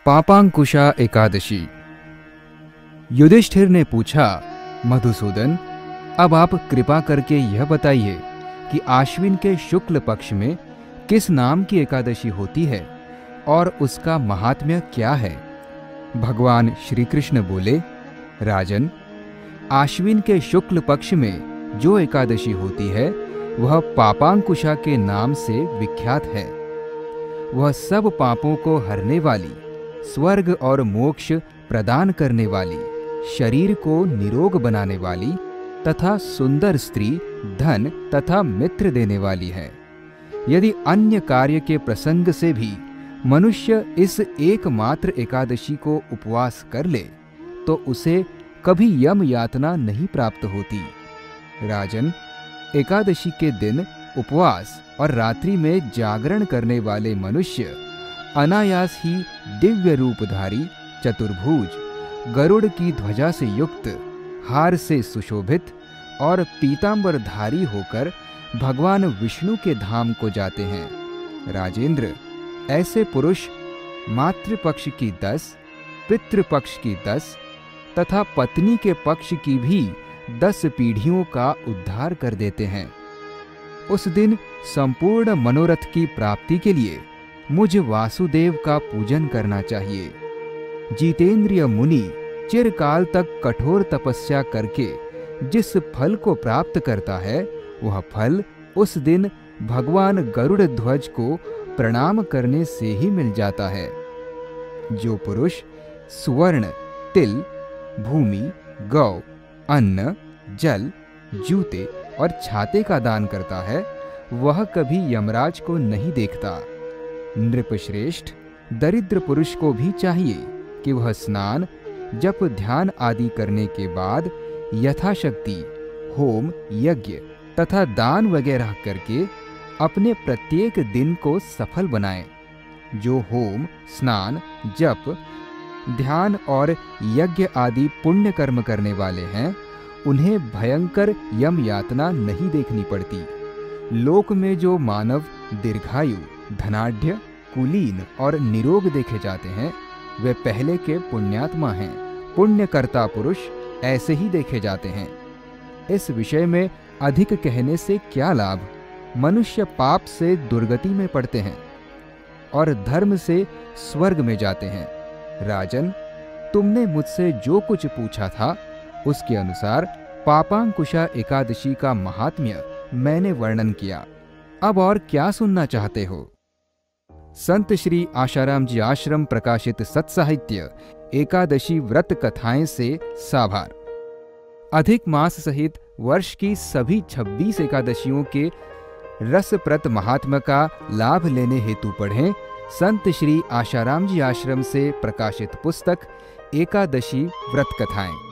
पापांकुशा एकादशी। युधिष्ठिर ने पूछा, मधुसूदन, अब आप कृपा करके यह बताइए कि आश्विन के शुक्ल पक्ष में किस नाम की एकादशी होती है और उसका महात्म्य क्या है। भगवान श्री कृष्ण बोले, राजन, आश्विन के शुक्ल पक्ष में जो एकादशी होती है वह पापांकुशा के नाम से विख्यात है। वह सब पापों को हरने वाली, स्वर्ग और मोक्ष प्रदान करने वाली, शरीर को निरोग बनाने वाली तथा सुंदर स्त्री, धन तथा मित्र देने वाली है। यदि अन्य कार्य के प्रसंग से भी मनुष्य इस एकमात्र एकादशी को उपवास कर ले तो उसे कभी यम यातना नहीं प्राप्त होती। राजन, एकादशी के दिन उपवास और रात्रि में जागरण करने वाले मनुष्य अनायास ही दिव्य रूपधारी, चतुर्भुज, गरुड़ की ध्वजा से युक्त, हार से सुशोभित और पीतांबरधारी होकर भगवान विष्णु के धाम को जाते हैं। राजेंद्र, ऐसे पुरुष मातृपक्ष की 10, पितृपक्ष की 10 तथा पत्नी के पक्ष की भी 10 पीढ़ियों का उद्धार कर देते हैं। उस दिन संपूर्ण मनोरथ की प्राप्ति के लिए मुझ वासुदेव का पूजन करना चाहिए। जितेंद्रिय मुनि चिरकाल तक कठोर तपस्या करके जिस फल को प्राप्त करता है वह फल उस दिन भगवान गरुड़ ध्वज को प्रणाम करने से ही मिल जाता है। जो पुरुष सुवर्ण, तिल, भूमि, गौ, अन्न, जल, जूते और छाते का दान करता है वह कभी यमराज को नहीं देखता। नृपश्रेष्ठ, दरिद्र पुरुष को भी चाहिए कि वह स्नान, जप, ध्यान आदि करने के बाद यथाशक्ति होम, यज्ञ तथा दान वगैरह करके अपने प्रत्येक दिन को सफल बनाए। जो होम, स्नान, जप, ध्यान और यज्ञ आदि पुण्य कर्म करने वाले हैं उन्हें भयंकर यम यातना नहीं देखनी पड़ती। लोक में जो मानव दीर्घायु, धनाढ्य, कुलीन और निरोग देखे जाते हैं वे पहले के पुण्यात्मा हैं। पुण्यकर्ता पुरुष ऐसे ही देखे जाते हैं। इस विषय में अधिक कहने से क्या लाभ। मनुष्य पाप से दुर्गति में पड़ते हैं और धर्म से स्वर्ग में जाते हैं। राजन, तुमने मुझसे जो कुछ पूछा था उसके अनुसार पापांकुशा एकादशी का महात्म्य मैंने वर्णन किया। अब और क्या सुनना चाहते हो? संत श्री आशाराम जी आश्रम प्रकाशित सत्साहित्य एकादशी व्रत कथाएं से साभार। अधिक मास सहित वर्ष की सभी 26 एकादशियों के रसप्रद महात्म्य का लाभ लेने हेतु पढ़ें संत श्री आशाराम जी आश्रम से प्रकाशित पुस्तक एकादशी व्रत कथाएं।